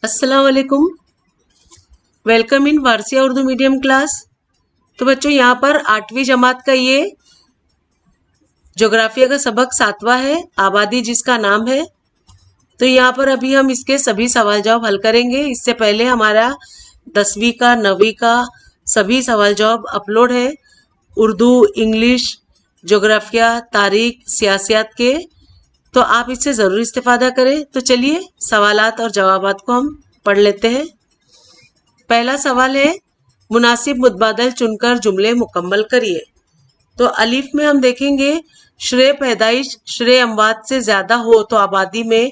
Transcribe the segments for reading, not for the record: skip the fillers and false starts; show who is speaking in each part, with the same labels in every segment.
Speaker 1: अस्सलाम वालेकुम। Welcome in Warsia Urdu medium class. तो बच्चों यहाँ पर 8वीं जमात का ये ज्योग्राफिया का सबक 7वां है, आबादी जिसका नाम है। तो यहाँ पर अभी हम इसके सभी सवाल जवाब हल करेंगे। इससे पहले हमारा 10वीं का 9वीं का सभी सवाल जवाब अपलोड है, उर्दू, इंग्लिश, ज्योग्राफिया, तारीख, सियासियात के। तो आप इससे ज़रूर इस्तेफादा करें। तो चलिए सवालात और जवाबात को हम पढ़ लेते हैं। पहला सवाल है, मुनासिब मुतबादल चुनकर जुमले मुकम्मल करिए। तो अलीफ में हम देखेंगे, श्रेय पैदाइश श्रेय अमवात से ज्यादा हो तो आबादी में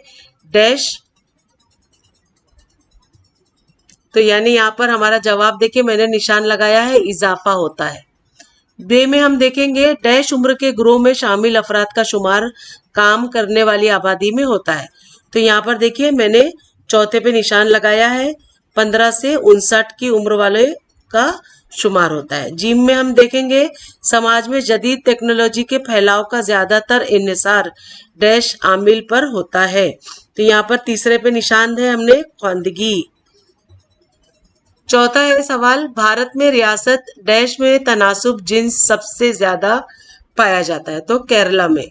Speaker 1: डैश। तो यानी यहाँ पर हमारा जवाब देखिए, मैंने निशान लगाया है, इजाफा होता है। बे में हम देखेंगे, डैश उम्र के ग्रोह में शामिल अफराद का शुमार काम करने वाली आबादी में होता है। तो यहाँ पर देखिए मैंने चौथे पे निशान लगाया है, 15 से 59 की उम्र वाले का शुमार होता है। जिम में हम देखेंगे, समाज में जदीद टेक्नोलॉजी के फैलाव का ज्यादातर इन्हिसार डैश आमिल पर होता है। तो यहाँ पर तीसरे पे निशान है हमने ख्वांदगी। चौथा है सवाल, भारत में रियासत डैश में तनासुब जिन्स सबसे ज्यादा पाया जाता है। तो केरला में।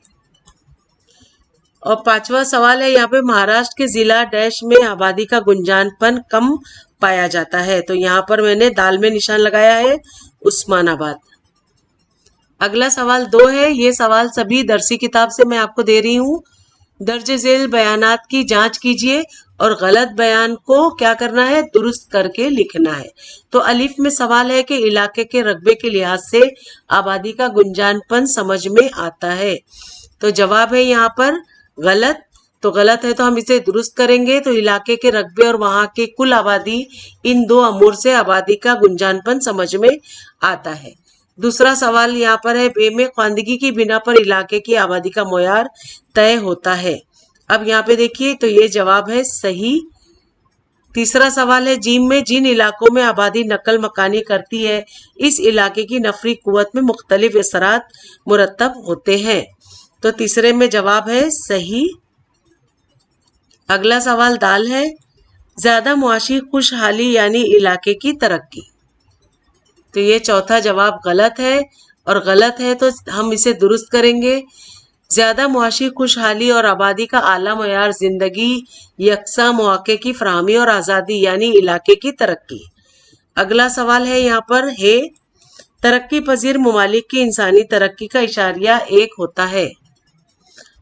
Speaker 1: और पांचवा सवाल है यहाँ पे, महाराष्ट्र के जिला डैश में आबादी का गुंजानपन कम पाया जाता है। तो यहाँ पर मैंने दाल में निशान लगाया है, उस्मानाबाद। अगला सवाल 2 है, ये सवाल सभी दरसी किताब से मैं आपको दे रही हूँ। दर्ज झेल बयानात की जांच कीजिए और गलत बयान को क्या करना है, दुरुस्त करके लिखना है। तो अलिफ में सवाल है कि इलाके के रकबे के लिहाज से आबादी का गुंजानपन समझ में आता है। तो जवाब है यहाँ पर गलत। तो गलत है तो हम इसे दुरुस्त करेंगे। तो इलाके के रकबे और वहां के कुल आबादी, इन दो अमूर से आबादी का गुंजानपन समझ में आता है। दूसरा सवाल यहाँ पर है, बे में ख्वांदगी की बिना पर इलाके की आबादी का मोयार तय होता है। अब यहाँ पे देखिए, तो ये जवाब है सही। तीसरा सवाल है, जीम में जिन इलाकों में आबादी नकल मकानी करती है, इस इलाके की नफरी कुव्वत में मुख्तलिफ असरात मुरतब होते हैं। तो तीसरे में जवाब है सही। अगला सवाल दाल है, ज्यादा मुआशी खुशहाली यानी इलाके की तरक्की। तो ये चौथा जवाब गलत है, और गलत है तो हम इसे दुरुस्त करेंगे। ज्यादा मुआशी खुशहाली और आबादी का आला मयार जिंदगी, यकसा मौके की फराहमी और आज़ादी यानी इलाके की तरक्की। अगला सवाल है यहाँ पर है, तरक्की पजीर ममालिक की इंसानी तरक्की का इशारिया 1 होता है।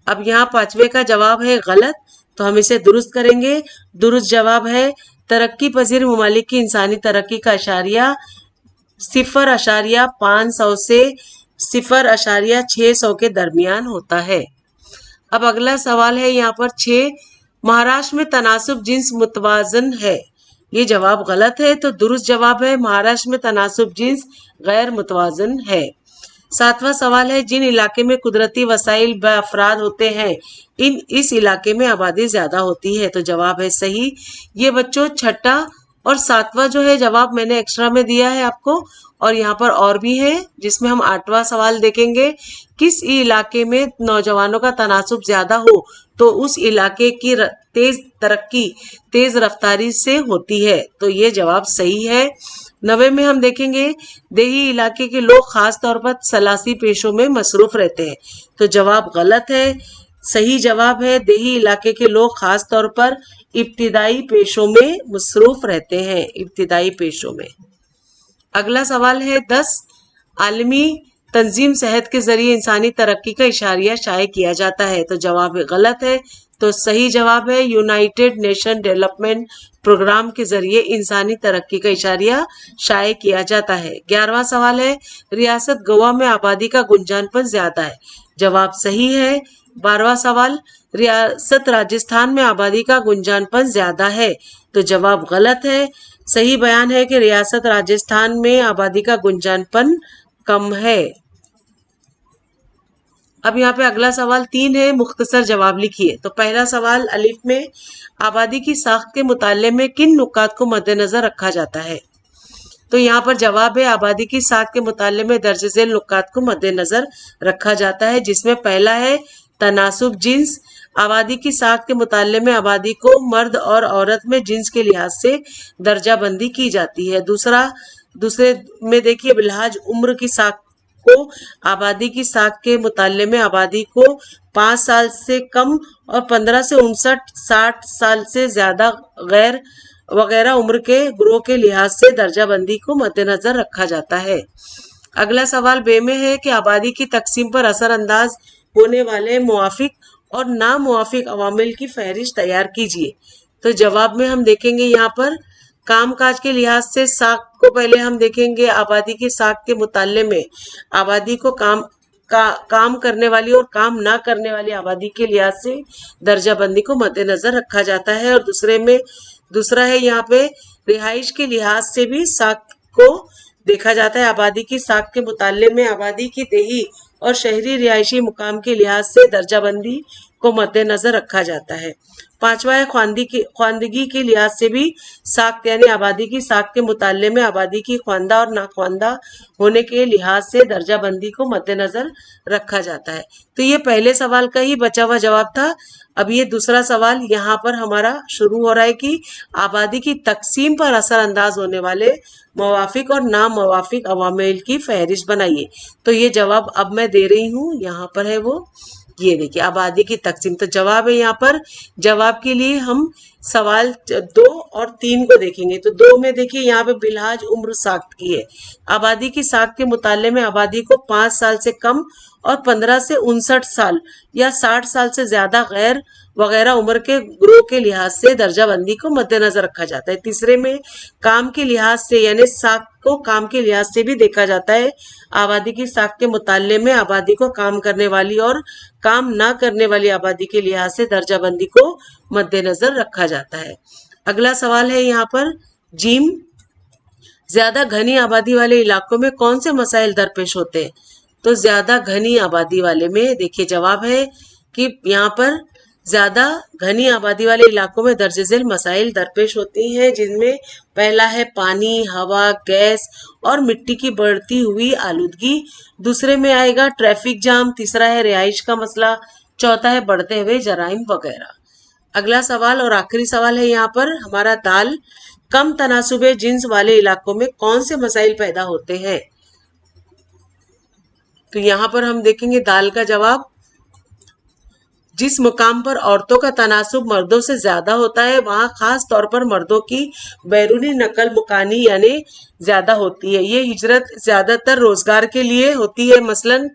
Speaker 1: अब यहाँ पांचवे का जवाब है गलत, तो हम इसे दुरुस्त करेंगे। दुरुस्त जवाब है, तरक्की पजीर ममालिक की इंसानी तरक्की का इशारिया 0.500 से 0.600 के दरमियान होता है। अब अगला सवाल है यहाँ पर 6, महाराष्ट्र में तनासुब जिन्स मुतवाजन है। ये जवाब गलत है, तो दुरुस्त जवाब है महाराष्ट्र में तनासुब जिन्स गैर मुतवाजन है। 7वां सवाल है, जिन इलाके में कुदरती वसाइल व अफराद होते हैं, इस इलाके में आबादी ज्यादा होती है। तो जवाब है सही। ये बच्चों छठा और 7वां जो है जवाब मैंने एक्स्ट्रा में दिया है आपको, और यहाँ पर और भी है जिसमें हम 8वां सवाल देखेंगे, किस इलाके में नौजवानों का तनासुब ज्यादा हो तो उस इलाके की तेज तरक्की तेज रफ्तारी से होती है। तो ये जवाब सही है। 90 में हम देखेंगे, देही इलाके के लोग खास तौर पर सलासी पेशों में मसरूफ रहते हैं। तो जवाब गलत है। सही जवाब है, देही इलाके के लोग खास तौर पर इब्तिदाई पेशों में मसरूफ रहते हैं, इब्तिदाई पेशों में। अगला सवाल है 10, आलमी तंजीम सेहत के जरिए इंसानी तरक्की का इशारिया शाये किया जाता है। तो जवाब गलत है, तो सही जवाब है यूनाइटेड नेशन डेवलपमेंट प्रोग्राम के जरिए इंसानी तरक्की का इशारिया शाये किया जाता है। 11वां सवाल है, रियासत गोवा में आबादी का गुंजानपन ज्यादा है। जवाब सही है। 12वां सवाल, रियासत राजस्थान में आबादी का गुंजानपन ज्यादा है। तो जवाब गलत है। सही बयान है कि रियासत राजस्थान में आबादी का गुंजानपन कम है। अब यहाँ पे अगला सवाल 3 है, मुख्तसर जवाब लिखिए। तो पहला सवाल अलिफ में, आबादी की साख्त के मुताले में किन नुकात को मद्देनजर रखा जाता है। तो यहाँ पर जवाब है, आबादी की साख्त के मुताले में दर्ज झेल नुकात को मद्देनजर रखा जाता है, जिसमें पहला है तनासुब जिन्स। آبادی کی ساخت کے مطالعے میں آبادی کو مرد اور عورت میں جنس کے لحاظ سے درجہ بندی کی جاتی ہے۔ دوسرے میں دیکھیے بلحاظ عمر کی ساخت کو آبادی کی ساخت کے مطالعے میں آبادی کو 5 سال سے کم اور 15 سے 60 سال سے زیادہ غیر وغیرہ عمر کے گروہ کے لحاظ سے درجہ بندی کو مد نظر رکھا جاتا ہے۔ اگلا سوال بے میں ہے کہ آبادی کی تقسیم پر اثر انداز ہونے والے موافق اور ناموافق عوامل کی فہرست تیار کیجیے۔ تو جواب میں ہم دیکھیں گے یہاں پر کام کاج کے لحاظ سے ساخت کو پہلے ہم دیکھیں گے آبادی کی ساخت کے مطالعے میں آبادی کو کام کرنے والی اور کام نہ کرنے والی آبادی کے لحاظ سے درجہ بندی کو مد نظر رکھا جاتا ہے، اور دوسرا ہے یہاں پہ رہائش کے لحاظ سے بھی ساخت کو دیکھا جاتا ہے۔ آبادی کی ساخت کے مطالعے میں آبادی کی دیہی اور شہری رہائشی مقام کے لحاظ سے درجہ بندی کو مد نظر رکھا جاتا ہے۔ پانچواں ہے خواندگی کے لحاظ سے بھی ساخت یعنی آبادی کی ساخت کے مطالعے میں آبادی کی خواندہ اور ناخواندہ ہونے کے لحاظ سے درجہ بندی کو مد نظر رکھا جاتا ہے۔ تو یہ پہلے سوال کا ہی بچا ہوا جواب تھا۔ اب یہ دوسرا سوال یہاں پر ہمارا شروع ہو رہا ہے کہ آبادی کی تقسیم پر اثر انداز ہونے والے موافق اور ناموافق عوامل کی فہرست بنائیے۔ تو یہ جواب اب میں دے رہی ہوں، یہاں پر ہے وہ، یہ دیکھیے آبادی کی تقسیم۔ تو جواب ہے یہاں پر، جواب کے لیے ہم سوال 2 اور 3 کو دیکھیں گے۔ تو 2 میں دیکھیے یہاں پہ بلحاظ عمر ساخت کی ہے۔ آبادی کی ساخت کے مطالعے میں آبادی کو 5 سال سے کم اور 15 سے 59 سال یا 60 سال سے زیادہ غیر وغیرہ عمر کے گروہ کے لحاظ سے درجہ بندی کو مد نظر رکھا جاتا ہے۔ تیسرے میں کام کے لحاظ سے یعنی ساخت کو کام کے لحاظ سے بھی دیکھا جاتا ہے۔ آبادی کی ساخت کے مطالعے میں آبادی کو کام کرنے والی اور کام نہ کرنے والی آبادی کے لحاظ سے درجہ بندی کو مد نظر رکھا جاتا ہے۔ اگلا سوال ہے یہاں پر جیم، زیادہ گھنی آبادی والے علاقوں میں کون سے مسائل درپیش ہوتے ہیں؟ تو زیادہ گھنی آبادی والے میں دیکھیے جواب ہے کہ یہاں پر زیادہ گھنی آبادی والے علاقوں میں درج ذیل مسائل درپیش ہوتی ہیں، جن میں پہلا ہے پانی، ہوا، گیس اور مٹی کی بڑھتی ہوئی آلودگی۔ دوسرے میں آئے گا ٹریفک جام۔ تیسرا ہے رہائش کا مسئلہ۔ چوتھا ہے بڑھتے ہوئے جرائم وغیرہ۔ اگلا سوال اور آخری سوال ہے یہاں پر ہمارا دال، کم تناسب جنس والے علاقوں میں کون سے مسائل پیدا ہوتے ہیں؟ تو یہاں پر ہم دیکھیں گے دال کا جواب، جس مقام پر عورتوں کا تناسب مردوں سے زیادہ ہوتا ہے وہاں خاص طور پر مردوں کی بیرونی نقل مکانی یعنی زیادہ ہوتی ہے۔ یہ ہجرت زیادہ تر روزگار کے لیے ہوتی ہے، مثلاً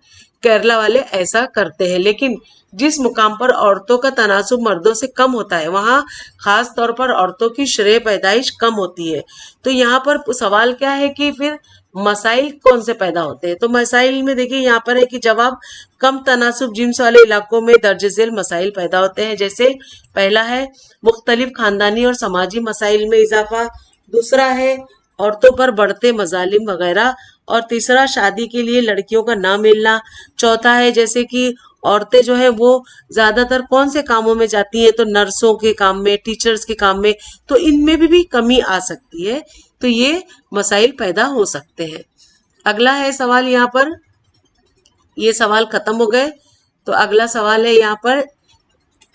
Speaker 1: کیرلا والے ایسا کرتے ہیں۔ لیکن جس مقام پر عورتوں کا تناسب مردوں سے کم ہوتا ہے وہاں خاص طور پر عورتوں کی شرح پیدائش کم ہوتی ہے۔ تو یہاں پر سوال کیا ہے کہ پھر مسائل کون سے پیدا ہوتے ہیں؟ تو مسائل میں دیکھیے یہاں پر ہے کہ جواب کم تناسب جنس والے علاقوں میں درج ذیل مسائل پیدا ہوتے ہیں، جیسے پہلا ہے مختلف خاندانی اور سماجی مسائل میں اضافہ، دوسرا ہے عورتوں پر بڑھتے مظالم وغیرہ، اور تیسرا شادی کے لیے لڑکیوں کا نہ ملنا، چوتھا ہے جیسے کہ عورتیں جو ہے وہ زیادہ تر کون سے کاموں میں جاتی ہیں؟ تو نرسوں کے کام میں، ٹیچرز کے کام میں، تو ان میں بھی کمی آ سکتی ہے۔ تو یہ مسائل پیدا ہو سکتے ہیں۔ اگلا ہے سوال یہاں پر، یہ سوال ختم ہو گئے۔ تو اگلا سوال ہے یہاں پر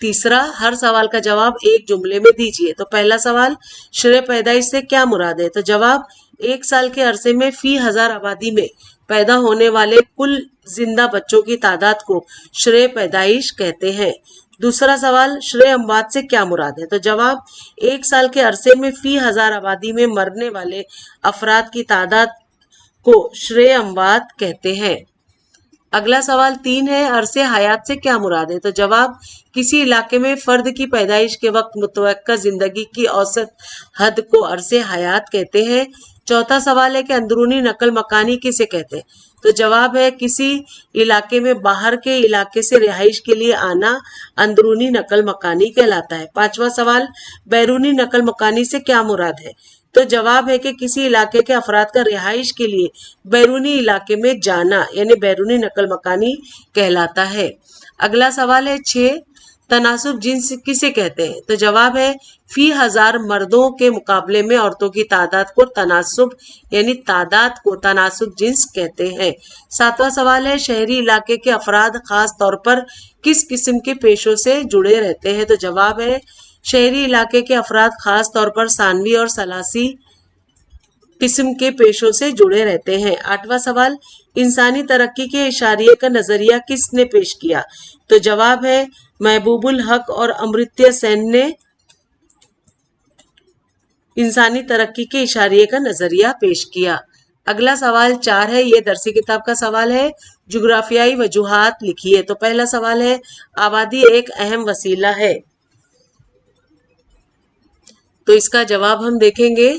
Speaker 1: تیسرا، ہر سوال کا جواب ایک جملے میں دیجیے۔ تو پہلا سوال شرح پیدائش سے کیا مراد ہے؟ تو جواب 1 سال کے عرصے میں فی 1000 آبادی میں پیدا ہونے والے کل زندہ بچوں کی تعداد کو شرح پیدائش کہتے ہیں۔ دوسرا سوال شرح اموات سے کیا مراد ہے؟ تو جواب 1 سال کے عرصے میں فی 1000 آبادی میں مرنے والے افراد کی تعداد کو شرح اموات کہتے ہیں۔ اگلا سوال 3 ہے، عرصے حیات سے کیا مراد ہے؟ تو جواب کسی علاقے میں فرد کی پیدائش کے وقت متوقع زندگی کی اوسط حد کو عرصے حیات کہتے ہیں۔ چوتھا سوال ہے کہ اندرونی نقل مکانی کسے کہتے ہیں؟ تو جواب ہے کسی علاقے میں باہر کے علاقے سے رہائش کے لیے آنا اندرونی نقل مکانی کہلاتا ہے۔ پانچواں سوال بیرونی نقل مکانی سے کیا مراد ہے؟ تو جواب ہے کہ کسی علاقے کے افراد کا رہائش کے لیے بیرونی علاقے میں جانا یعنی بیرونی نقل مکانی کہلاتا ہے۔ اگلا سوال ہے 6، तनासुब जिन्स किसे कहते हैं? तो जवाब है फी हजार मर्दों के मुकाबले में औरतों की तादाद को तनासुब यानी तादाद को तनासुब जिन्स कहते हैं। 7वां सवाल है शहरी इलाके के अफराद खास तौर पर किस किस्म के पेशों से जुड़े रहते हैं? तो जवाब है शहरी इलाके के अफराद खास तौर पर सानवी और सलासी किस्म के पेशों से जुड़े रहते हैं। 8वां सवाल इंसानी तरक्की के इशारिये का नजरिया किसने पेश किया? तो जवाब है महबूबुल हक और अमर्त्य सेन ने इंसानी तरक्की के इशारिये का नजरिया पेश किया। अगला सवाल 4 है, ये दरसी किताब का सवाल है। जुग्राफियाई वजूहात लिखिए। तो पहला सवाल है आबादी एक अहम वसीला है। तो इसका जवाब हम देखेंगे।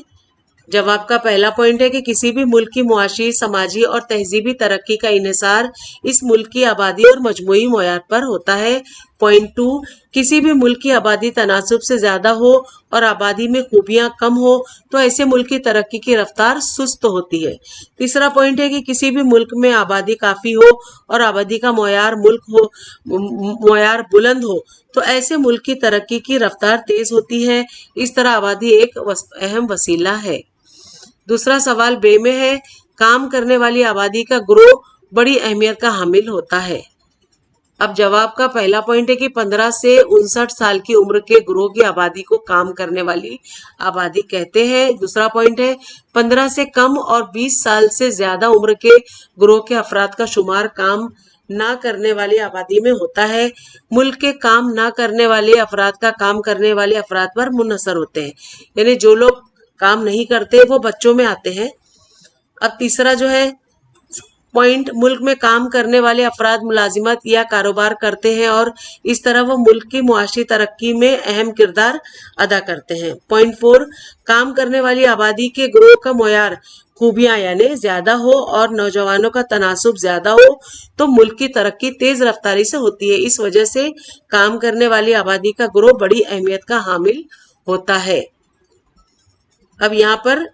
Speaker 1: जवाब का पहला पॉइंट है कि किसी भी मुल्क की मुआशी, समाजी और तहजीबी तरक्की का इन्हिसार इस मुल्क की आबादी और मजमूई मयार पर होता है। पॉइंट 2, किसी भी मुल्क की आबादी तनासुब से ज्यादा हो और आबादी में खूबियां कम हो तो ऐसे मुल्क की तरक्की की रफ्तार सुस्त होती है। तीसरा पॉइंट है कि किसी भी मुल्क में आबादी काफी हो और आबादी का मयार बुलंद हो तो ऐसे मुल्क की तरक्की की रफ्तार तेज होती है। इस तरह आबादी एक अहम वसीला है। दूसरा सवाल बे में है काम करने वाली आबादी का ग्रोह बड़ी अहमियत का हामिल होता है। अब जवाब का पहला पॉइंट है कि 15 से 59 साल की उम्र के ग्रोह की आबादी को काम करने वाली आबादी कहते हैं। दूसरा पॉइंट है 15 से कम और 20 साल से ज्यादा उम्र के ग्रोह के अफराद का शुमार काम ना करने वाली आबादी में होता है। मुल्क के काम ना करने वाले अफराद का काम करने वाले अफराद पर मुनहसर होते हैं, यानी जो लोग काम नहीं करते वो बच्चों में आते हैं। अब तीसरा जो है पॉइंट, मुल्क में काम करने वाले अफराद मुलाजिमत या कारोबार करते हैं और इस तरह वो मुल्क की मुआशी तरक्की में अहम किरदार अदा करते हैं। पॉइंट 4, काम करने वाली आबादी के ग्रोह का मयार खूबियां यानी ज्यादा हो और नौजवानों का तनासुब ज्यादा हो तो मुल्क की तरक्की तेज रफ्तारी से होती है। इस वजह से काम करने वाली आबादी का ग्रोह बड़ी अहमियत का हामिल होता है। अब यहाँ पर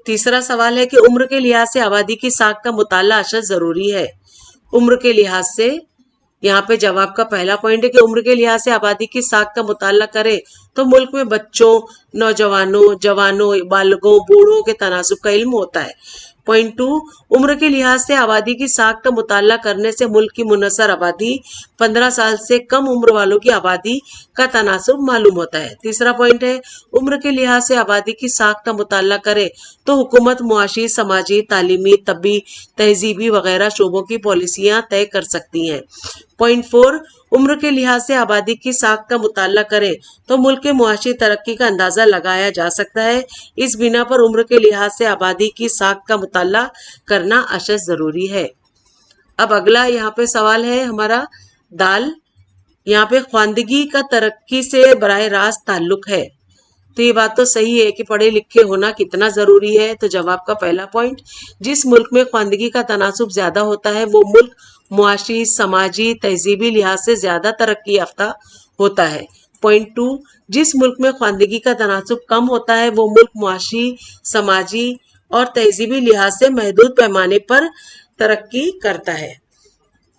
Speaker 1: तीसरा सवाल है कि उम्र के लिहाज से आबादी की साख का मुताला अशद जरूरी है। उम्र के लिहाज से यहाँ पे जवाब का पहला पॉइंट है कि उम्र के लिहाज से आबादी की साख का मुताला करे तो मुल्क में बच्चों, नौजवानों, जवानों, बालगों, बूढ़ों के तनासुब का इल्म होता है। पॉइंट 2, उम्र के लिहाज से आबादी की साख का मुताला करने से मुल्क की मुनहसर आबादी 15 साल से कम उम्र वालों की आबादी का तनासुब मालूम होता है। तीसरा पॉइंट है उम्र के लिहाज से आबादी की साख का मुताला करे तो हुकूमत मुआशी, समाजी, तालीमी, तब्बी, तहजीबी वगैरह शोबों की पॉलिसियां तय कर सकती हैं। पॉइंट 4, उम्र के लिहाज से आबादी की साख का मुताला करे तो मुल्क के मुआशी तरक्की का अंदाजा लगाया जा सकता है। इस बिना पर उम्र के लिहाज से आबादी की साख का मुताला करना अशद जरूरी है। अब अगला यहाँ पे सवाल है हमारा दाल। यहाँ पे ख्वानदगी का तरक्की से बराह रास्त ताल्लुक है। तो ये बात तो सही है कि पढ़े लिखे होना कितना जरूरी है। तो जवाब का पहला पॉइंट, जिस मुल्क में ख्वानदगी का तनासुब ज्यादा होता है वो मुल्क मुआशी, समाजी, तहजीबी लिहाज से ज्यादा तरक्की याफ्ता होता है। पॉइंट 2, जिस मुल्क में ख्वानदगी का तनासुब कम होता है वो मुल्क मुआशी, समाजी और तहजीबी लिहाज से महदूद पैमाने पर तरक्की करता है।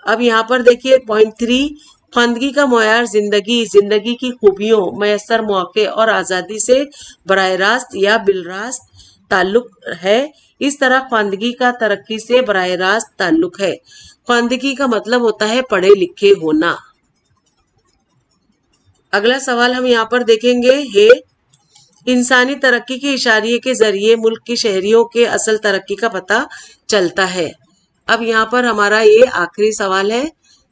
Speaker 1: अब यहाँ पर देखिए पॉइंट 3, ख्वानदगी का मयार जिंदगी की खूबियों, मैसर मौके और आज़ादी से बराह रास्त या बिलरास्त ताल्लुक है। इस तरह ख्वानदगी का तरक्की से बराह रास्त ताल्लुक है। ख्वानदगी का मतलब होता है पढ़े लिखे होना। अगला सवाल हम यहाँ पर देखेंगे है इंसानी तरक्की के इशारिये के जरिए मुल्क की शहरियों के असल तरक्की का पता चलता है। अब यहाँ पर हमारा ये आखिरी सवाल है।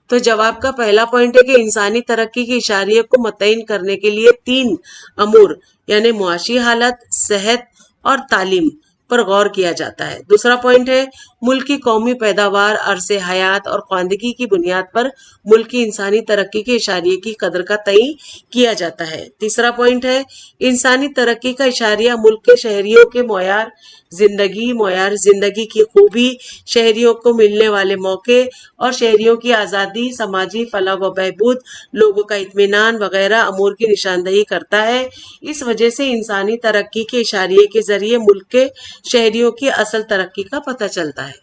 Speaker 1: तो जवाब का पहला पॉइंट है कि इंसानी तरक्की के इशारिये को मुतय्यन करने के लिए 3 अमूर यानी मुआशी हालत, सेहत और तालीम पर गौर किया जाता है। दूसरा पॉइंट है मुल्क की कौमी पैदावार, अरसे हयात और ख्वानदगी की बुनियाद पर मुल्क की इंसानी तरक्की के इशारिये की कदर का तयन किया जाता है। तीसरा पॉइंट है इंसानी तरक्की का इशारिया मुल्क के शहरियों के मयार जिंदगी की खूबी, शहरियों को मिलने वाले मौके और शहरियों की आज़ादी, समाजी फलाह व बहबूद, लोगों का इत्मीनान वगैरह अमूर की निशानदही करता है। इस वजह से इंसानी तरक्की के इशारिये के जरिए मुल्क के शहरियों की असल तरक्की का पता चलता है।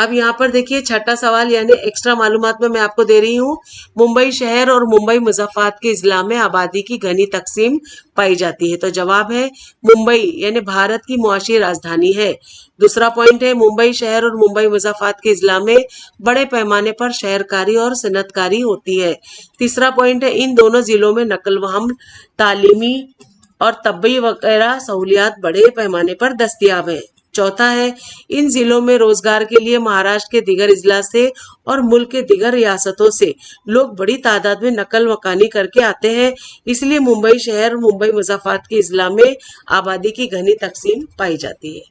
Speaker 1: अब यहाँ पर देखिए छठा सवाल यानी एक्स्ट्रा मालूमात में मैं आपको दे रही हूँ। मुंबई शहर और मुंबई मुजफ्फराबाद के इजला में आबादी की घनी तकसीम पाई जाती है। तो जवाब है मुंबई यानी भारत की मुआशी राजधानी है। दूसरा पॉइंट है मुंबई शहर और मुंबई मुजफ्फराबाद के इजला में बड़े पैमाने पर शहरकारी और सनतकारी होती है। तीसरा पॉइंट है इन दोनों जिलों में नकल व हम तालीमी और तब्बी वगैरह सहूलियात बड़े पैमाने पर दस्तयाब है। चौथा है इन जिलों में रोजगार के लिए महाराष्ट्र के दिगर इजला से और मुल्क के दिगर रियासतों से लोग बड़ी तादाद में नकल मकानी करके आते हैं, इसलिए मुंबई शहर मुंबई मुजफ्फराबाद के इजला में आबादी की घनी तकसीम पाई जाती है।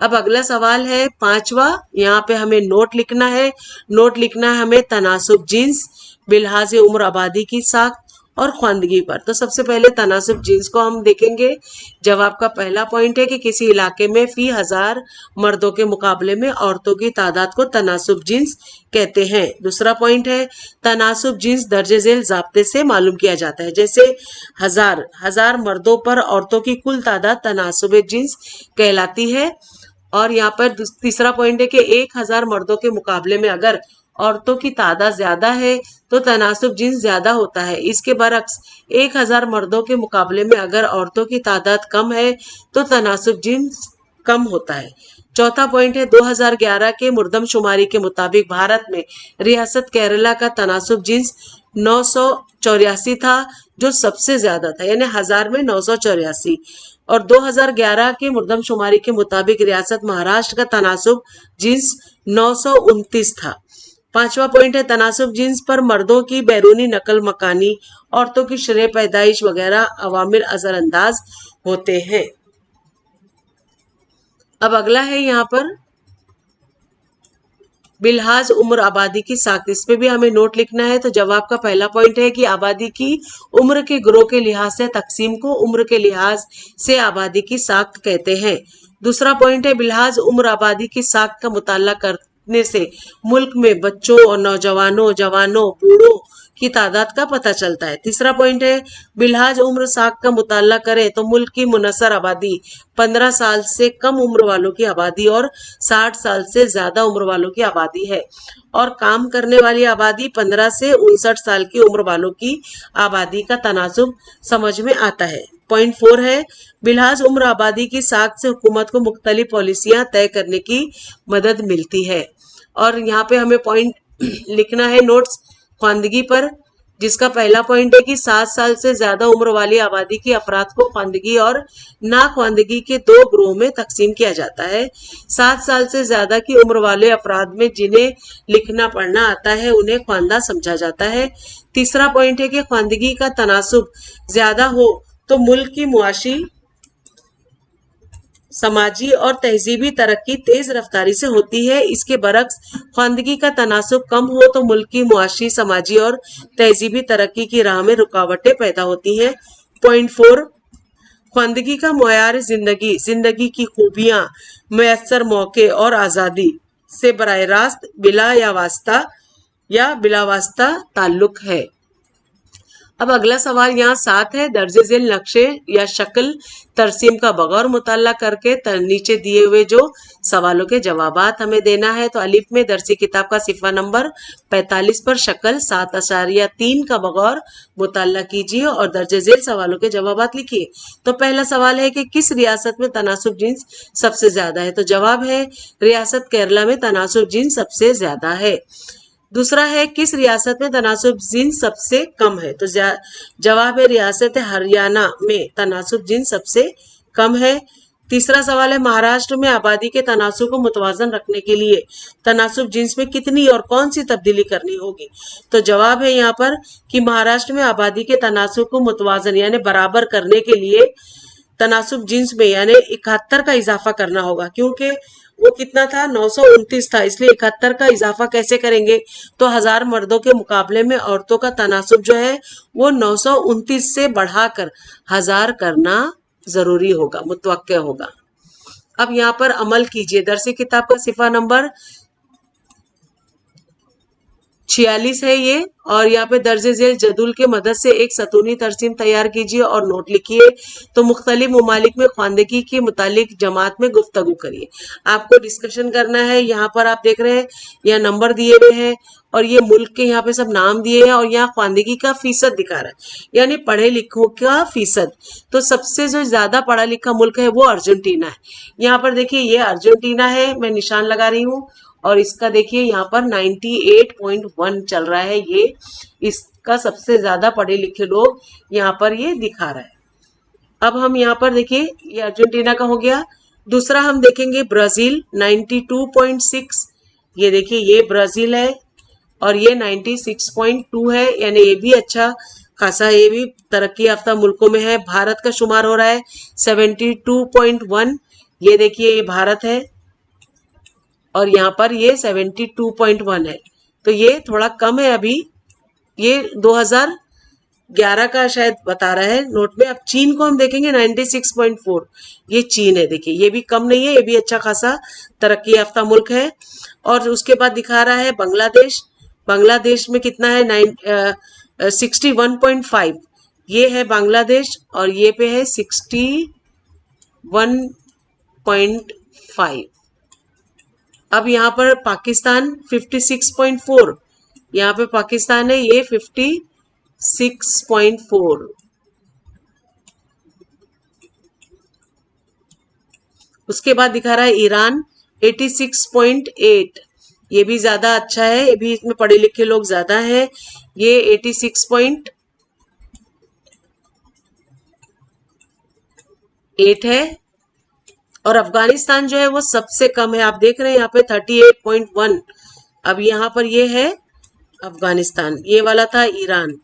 Speaker 1: अब अगला सवाल है पांचवा, यहाँ पे हमें नोट लिखना है। नोट लिखना है हमें तनासुब जिन्स, बिलहाज उम्र आबादी की साख और ख्वानदगी पर। तो सबसे पहले तनासुब जिन्स को हम देखेंगे। जवाब का पहला पॉइंट है कि किसी इलाके में फी हजार मर्दों के मुकाबले में औरतों की तादाद को तनासुब जिन्स कहते हैं। दूसरा पॉइंट है तनासुब जिन्स दर्जे झेल ज़ाब्ते से मालूम किया जाता है। जैसे हजार मर्दों पर औरतों की कुल तादाद तनासुब जिन्स कहलाती है। और यहाँ पर तीसरा पॉइंट है कि 1000 मर्दों के मुकाबले में अगर औरतों की तादाद ज्यादा है तो तनासुब जिन्स ज्यादा होता है। इसके बरक्स 1000 मर्दों के मुकाबले में अगर औरतों की तादाद कम है तो तनासुब जिन्स कम होता है। चौथा पॉइंट है 2011 के मुर्दमशुमारी के मुताबिक भारत में रियासत केरला का तनासुब जिन्स 984 था, जो सबसे ज्यादा था, यानी 1000 में 984। और 2011 के मुर्दमशुमारी के मुताबिक रियासत महाराष्ट्र का तनासुब जिन्स 929 था। पांचवा पॉइंट है तनासुब जिन्स पर मर्दों की बैरूनी नकल मकानी, औरतों की शरह पैदाइश वगैरह अवामिल असरअंदाज होते हैं। अब अगला है यहाँ पर बिलहाज उम्र आबादी की साख्त, इस पे भी हमें नोट लिखना है। तो जवाब का पहला पॉइंट है कि आबादी की उम्र के ग्रोह के लिहाज से तकसीम को उम्र के लिहाज से आबादी की साख्त कहते हैं। दूसरा पॉइंट है बिलहाज उम्र आबादी की साख्त का मुताला करने से मुल्क में बच्चों और नौजवानों, जवानों, बूढ़ों की तादाद का पता चलता है। तीसरा पॉइंट है बिलहाज उम्र साख का मुताला करें तो मुल्क की मुनसर आबादी 15 साल से कम उम्र वालों की आबादी और 60 साल से ज्यादा उम्र वालों की आबादी है, और काम करने वाली आबादी 15 से 59 साल की उम्र वालों की आबादी का तनासुब समझ में आता है। पॉइंट 4 है बिलहाज उम्र आबादी की साख से हुकूमत को मुख्तलिफ पॉलिसियां तय करने की मदद मिलती है। और यहाँ पे हमें पॉइंट लिखना है नोट्स ख्वानदगी पर, जिसका पहला पॉइंट है कि 7 साल से ज्यादा उम्र वाली आबादी के अफराद को ख्वानदगी और ना ख्वानदगी के 2 ग्रोह में तकसीम किया जाता है। 7 साल से ज्यादा की उम्र वाले अफराद में जिन्हें लिखना पढ़ना आता है उन्हें ख्वानदा समझा जाता है। तीसरा पॉइंट है कि ख्वानदगी का तनासुब ज्यादा हो तो मुल्क की मुआशी, समाजी और तहजीबी तरक्की तेज रफ्तारी से होती है। इसके बरक्स ख्वानदगी का तनासुब कम हो तो मुल्क की मुआशी, समाजी और तहजीबी तरक्की की राह में रुकावटें पैदा होती हैं। पॉइंट 4 ख्वानदगी का मुयार जिंदगी, जिंदगी की खूबियां, मैसर मौके और आज़ादी से बराह रास्त बिला वास्ता ताल्लुक है। अब अगला सवाल यहाँ 7 है दर्जे झेल नक्शे या शक्ल तरसीम का बगौर मुताला करके नीचे दिए हुए जो सवालों के जवाबात हमें देना है। तो अलिफ में दरसी किताब का सिफा नंबर 45 पर शक्ल 7.3 का बगौर मुताला कीजिए और दर्जे झेल सवालों के जवाबात लिखिए। तो पहला सवाल है कि किस रियासत में तनासुब जिन्स सबसे ज्यादा है। तो जवाब है रियासत केरला में तनासुब जिन्स सबसे ज्यादा है। दूसरा है किस रियासत में तनासुब जिन्स सबसे कम है। तो जवाब है रियासत हरियाणा में तनासुब जिन्स सबसे कम है। तीसरा सवाल है महाराष्ट्र में आबादी के तनासुब को मुतवाजन रखने के लिए तनासुब जिन्स में कितनी और कौन सी तब्दीली करनी होगी। तो जवाब है यहाँ पर कि महाराष्ट्र में आबादी के तनासुब को मुतवाजन यानी बराबर करने के लिए तनासुब जिन्स में यानी 71 का इजाफा करना होगा, क्योंकि वो कितना था 929 था, इसलिए 71 का इजाफा कैसे करेंगे। तो 1000 मर्दों के मुकाबले में औरतों का तनासुब जो है वो 929 से बढ़ाकर 1000 करना जरूरी होगा, मुतवक्के होगा। अब यहाँ पर अमल कीजिए। दरसी किताब का सिफा नंबर 46 है ये। और यहाँ पे दर्जे झेल जदुल के मदद से एक सतूनी तरसीम तैयार कीजिए और नोट लिखिए। तो मुख्तलिफ ममालिक में ख्वानदगी के मुतालिक जमात में गुफ्तगू करिए। आपको डिस्कशन करना है। यहाँ पर आप देख रहे हैं यहाँ नंबर दिए हुए हैं और ये मुल्क के यहाँ पे सब नाम दिए हैं और यहाँ ख्वानदगी का फीसद दिखा रहा है, यानी पढ़े लिखों का फीसद। तो सबसे जो ज्यादा पढ़ा लिखा मुल्क है वो अर्जेंटीना है। यहाँ पर देखिए ये अर्जेंटीना है, मैं निशान लगा रही हूँ, और इसका देखिए यहाँ पर 98.1 चल रहा है। ये इसका सबसे ज्यादा पढ़े लिखे लोग यहाँ पर ये दिखा रहा है। अब हम यहाँ पर देखिए ये अर्जेंटीना का हो गया। दूसरा हम देखेंगे ब्राजील 92.6। ये देखिए ये ब्राजील है और ये 96.2 है, यानी ये भी अच्छा खासा, ये भी तरक्की याफ्ता मुल्कों में है। भारत का शुमार हो रहा है 72.1। ये देखिए ये भारत है और यहाँ पर ये 72.1 है, तो ये थोड़ा कम है अभी। ये 2011 का शायद बता रहा है नोट में। अब चीन को हम देखेंगे 96.4। ये चीन है, देखिए ये भी कम नहीं है, ये भी अच्छा खासा तरक्की याफ्ता मुल्क है। और उसके बाद दिखा रहा है बांग्लादेश। बांग्लादेश में कितना है 61.5। ये है बांग्लादेश और ये पे है 61.5। अब यहाँ पर पाकिस्तान 56.4। यहाँ पे पाकिस्तान है, ये 56.4। उसके बाद दिखा रहा है ईरान 86.8। ये भी ज्यादा अच्छा है, ये भी इसमें पढ़े लिखे लोग ज्यादा हैं। ये 86.8 है। और अफगानिस्तान जो है वो सबसे कम है, आप देख रहे हैं यहाँ पे 38.1। अब यहाँ पर ये है अफगानिस्तान, ये वाला था ईरान।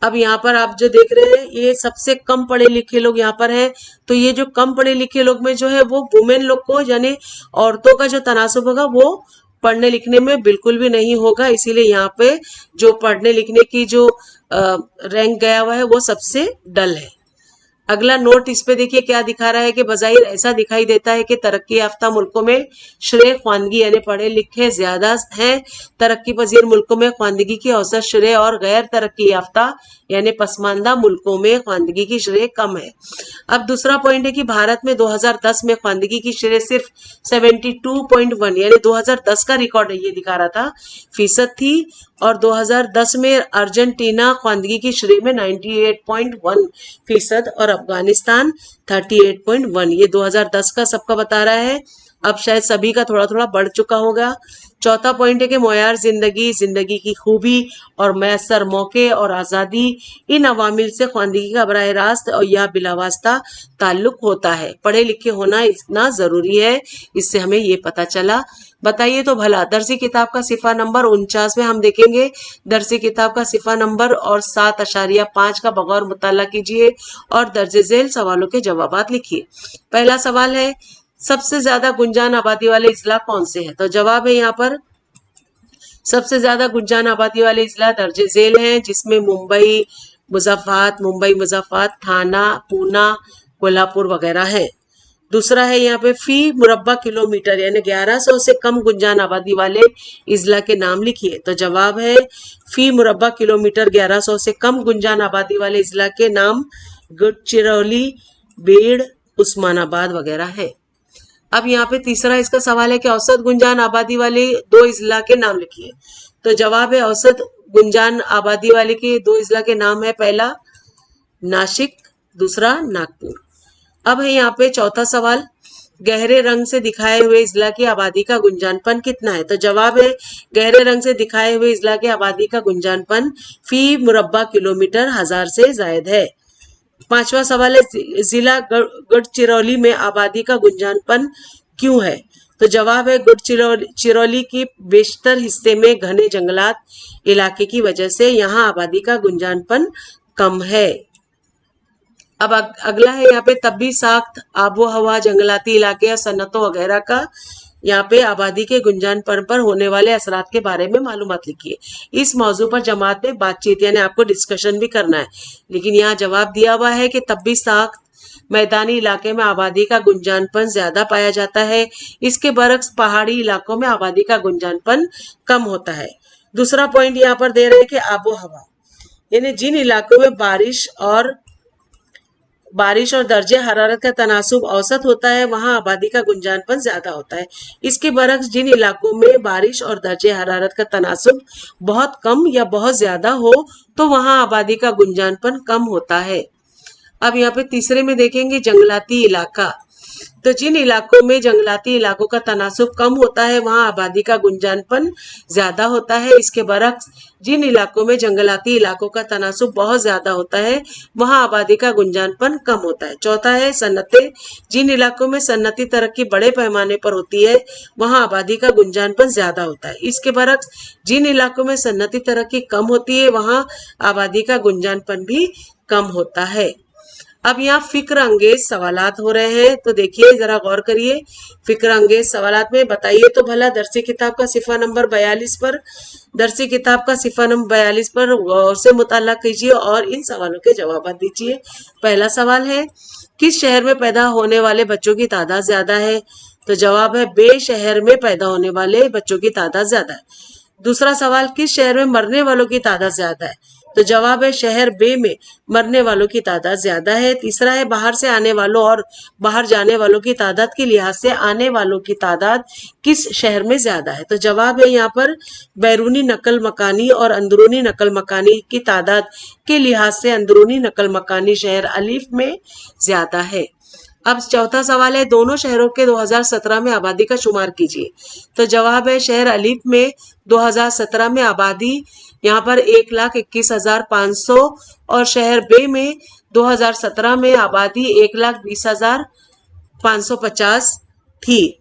Speaker 1: अब यहाँ पर आप जो देख रहे हैं ये सबसे कम पढ़े लिखे लोग यहाँ पर हैं। तो ये जो कम पढ़े लिखे लोग में जो है वो वुमेन लोग को, यानी औरतों का जो तनासुब होगा वो पढ़ने लिखने में बिल्कुल भी नहीं होगा। इसीलिए यहाँ पे जो पढ़ने लिखने की जो रैंक गया हुआ है वो सबसे डल है। अगला नोट इस पे देखिए क्या दिखा रहा है कि बज़ाहिर ऐसा दिखाई देता है कि तरक्की याफ्ता मुल्कों में श्रेय ख्वानगी यानी पढ़े लिखे ज्यादा हैं। तरक्की पजीर मुल्कों में ख्वानगी की औसत श्रेय और गैर तरक्की याफ्ता यानी पसमानदा मुल्कों में ख्वानगी की श्रेय कम है। अब दूसरा पॉइंट है कि भारत में 2010 में ख्वानगी की श्रेय सिर्फ 72.1 यानी 2010 का रिकॉर्ड है, ये दिखा रहा था, फीसद थी। और 2010 में अर्जेंटीना ख्वानगी की श्रेय में 98.1 फीसद और अफगानिस्तान 38.1। ये 2010 का सबका बता रहा है। अब शायद सभी का थोड़ा थोड़ा बढ़ चुका होगा। चौथा पॉइंट है कि मुयार जिंदगी, जिंदगी की खूबी और मैसर मौके और आज़ादी, इन अवामिल से ख्वानगी का बराह रास्त और या बिलावास्ता ताल्लुक होता है। पढ़े लिखे होना इतना ज़रूरी है, इससे हमें ये पता चला। बताइए तो भला दरसी किताब का सिफा नंबर 49 में हम देखेंगे दरसी किताब का सिफा नंबर और 7.5 का बगौर मुताला कीजिए और दर्ज झेल सवालों के जवाबात लिखिए। पहला सवाल है सबसे ज्यादा गुंजान आबादी वाले इजला कौन से हैं? तो जवाब है यहाँ पर सबसे ज्यादा गुंजान आबादी वाले इजला दर्ज झेल हैं, जिसमें मुंबई मुजफ्फराबाद, थाना, पूना, कोल्हापुर वगैरह है। दूसरा है यहाँ पे फी मुरब्बा किलोमीटर यानी 1100 से कम गुंजान आबादी वाले इजला के नाम लिखिए। तो जवाब है फी मुरब्बा किलोमीटर 1100 से कम गुंजान आबादी वाले इजला के नाम गढ़चिरौली, बेड़, उस्मानाबाद वगैरह है। अब यहाँ पे तीसरा इसका सवाल है कि औसत गुंजान आबादी वाले 2 इजला के नाम लिखिए। तो जवाब है औसत गुंजान आबादी वाले के 2 इजला के नाम है, पहला नासिक, दूसरा नागपुर। अब है यहाँ पे चौथा सवाल गहरे रंग से दिखाए हुए इजला की आबादी का गुंजानपन कितना है? तो जवाब है गहरे रंग से दिखाए हुए इजला की आबादी का गुंजानपन फी मुरब्बा किलोमीटर 1000 से जायद है। पांचवा सवाल है जिला गढ़चिरौली में आबादी का गुंजानपन क्यों है? तो जवाब है गढ़चिरौली की बेशतर हिस्से में घने जंगलात इलाके की वजह से यहाँ आबादी का गुंजानपन कम है। अब अगला है यहाँ पे तब्बी साख्त, आबो हवा, जंगलाती इलाके या सन्नतों वगैरह का यहाँ पे आबादी के गुंजानपन पर होने वाले असरात के बारे में मालूमात लिखिए। इस मौजू पर जमात में बातचीत यानी आपको डिस्कशन भी करना है, लेकिन यहाँ जवाब दिया हुआ है कि तब्बी साख्त मैदानी इलाके में आबादी का गुंजानपन ज्यादा पाया जाता है, इसके बरक्स पहाड़ी इलाकों में आबादी का गुंजानपन कम होता है। दूसरा पॉइंट यहाँ पर दे रहे हैं कि आबो हवा, यानी जिन इलाकों में बारिश और दर्जे हरारत का तनासुब औसत होता है वहां आबादी का गुंजानपन ज्यादा होता है। इसके बरक्स जिन इलाकों में बारिश और दर्जे हरारत का तनासुब बहुत कम या बहुत ज्यादा हो तो वहां आबादी का गुंजानपन कम होता है। अब यहाँ पे तीसरे में देखेंगे जंगलाती इलाका, तो जिन इलाकों में जंगलाती इलाकों का तनासुब कम होता है वहां आबादी का गुंजानपन ज्यादा होता है। इसके बरक्स जिन इलाकों में जंगलाती इलाकों का तनासुब बहुत ज्यादा होता है वहां आबादी का गुंजानपन कम होता है। चौथा है सन्नतें, जिन इलाकों में सन्नती तरक्की बड़े पैमाने पर होती है वहां आबादी का गुंजानपन ज्यादा होता है। इसके बरक्स जिन इलाकों में सन्नती तरक्की कम होती है वहां आबादी का गुंजानपन भी कम होता है। अब यहाँ फिक्र अंगेज सवालात हो रहे हैं, तो देखिए जरा गौर करिए। फिक्र अंगेज सवालात में बताइए तो भला दरसी किताब का सिफा नंबर 42 पर, दरसी किताब का सिफा नंबर 42 पर गौर से मुताला कीजिए और इन सवालों के जवाब दीजिए। पहला सवाल है, किस शहर में पैदा होने वाले बच्चों की तादाद ज्यादा है? तो जवाब है बे शहर में पैदा होने वाले बच्चों की तादाद ज्यादा है। दूसरा सवाल, किस शहर में मरने वालों की तादाद ज्यादा है? तो जवाब है शहर बे में मरने वालों की तादाद ज्यादा है। तीसरा है, बाहर से आने वालों और बाहर जाने वालों की तादाद के लिहाज से आने वालों की तादाद किस शहर में ज्यादा है? तो जवाब है यहाँ पर बैरूनी नकल मकानी और अंदरूनी नकल मकानी की तादाद के लिहाज से अंदरूनी नकल मकानी शहर अलीफ में ज्यादा है। अब चौथा सवाल है, दोनों शहरों के 2017 में आबादी का शुमार कीजिए। तो जवाब है शहर अलीफ में 2017 में आबादी यहाँ पर 1,21,500 और शहर बे में 2017 में आबादी 1,20,550 थी।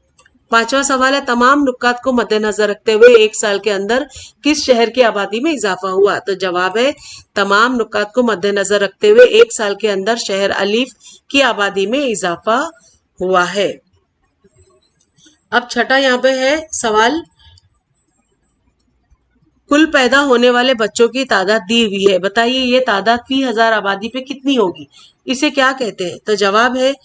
Speaker 1: पांचवा सवाल है, तमाम नुकात को मद्देनजर रखते हुए एक साल के अंदर किस शहर की आबादी में इजाफा हुआ? तो जवाब है तमाम नुकात को मद्देनजर रखते हुए एक साल के अंदर शहर अलीफ की आबादी में इजाफा हुआ है। अब छठा यहाँ पे है सवाल, कुल पैदा होने वाले बच्चों की तादाद दी हुई है, बताइए ये तादाद फी हजार आबादी पे कितनी होगी? इसे क्या कहते हैं? तो जवाब है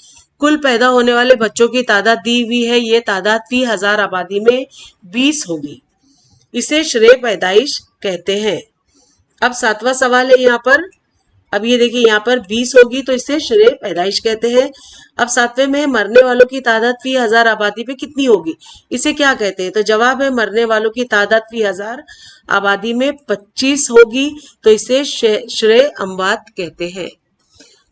Speaker 1: कुल पैदा होने वाले बच्चों की तादाद दी हुई है, ये तादाद फी हजार आबादी में 20 होगी, इसे श्रेय पैदाइश कहते हैं। अब सातवां सवाल है यहाँ पर, अब ये देखिए यहाँ पर 20 होगी तो इसे श्रेय पैदाइश कहते हैं। अब सातवें में मरने वालों की तादाद फी हजार आबादी पे कितनी होगी, इसे क्या कहते हैं? तो जवाब है मरने वालों की तादाद फी हजार आबादी में 25 होगी, तो इसे श्रेय अमवात कहते हैं।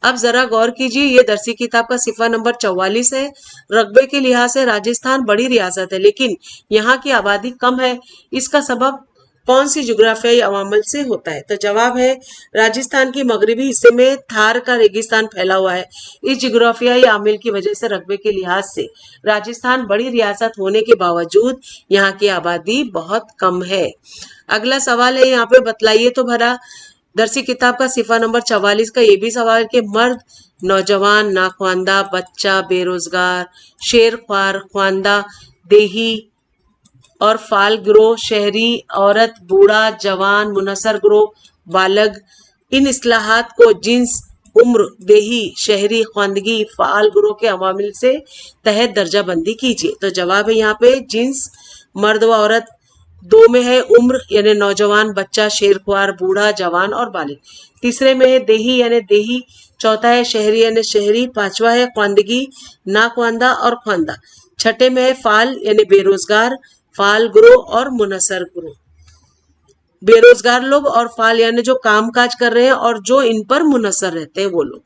Speaker 1: अब जरा गौर कीजिए, ये दरसी किताब का सिफा नंबर 44 है। रकबे के लिहाज से राजस्थान बड़ी रियासत है लेकिन यहाँ की आबादी कम है, इसका सबब कौन सी जुग्राफियाई अवामल से होता है? तो जवाब है राजस्थान के मगरबी हिस्से में थार का रेगिस्तान फैला हुआ है। इस जुग्राफियाई आमिल की वजह से रकबे के लिहाज से राजस्थान बड़ी रियासत होने के बावजूद यहाँ की आबादी बहुत कम है। अगला सवाल है यहाँ पे, बतलाइए तो भला दरसी किताब का सिफा नंबर 44 का ये भी सवाल कि मर्द, नौजवान, नाख्वानदा, बच्चा, बेरोजगार, शेर ख्वार, ख्वानदा, देही और फाल ग्रोह, शहरी, औरत, बूढ़ा, जवान, मुनसर ग्रोह, बालग, इन इस्लाहात को जिन्स, उम्र, देही, शहरी, ख्वानदगी, फाल ग्रोह के अवामिल से तहत दर्जा बंदी कीजिए। तो जवाब है यहाँ पे जिन्स मर्द व औरत, दो में है उम्र यानी नौजवान, बच्चा, शेरख्वार, बूढ़ा, जवान और बालिग। तीसरे में है देही यानी देही, चौथा है शहरी यानी शहरी, पांचवा है ख्वानदगी, नाख्वानदा और ख्वानदा, छठे में है फाल यानी बेरोजगार, फाल ग्रोह और मुनसर ग्रोह। बेरोजगार लोग और फाल यानी जो काम काज कर रहे हैं और जो इन पर मुनसर रहते हैं वो लोग।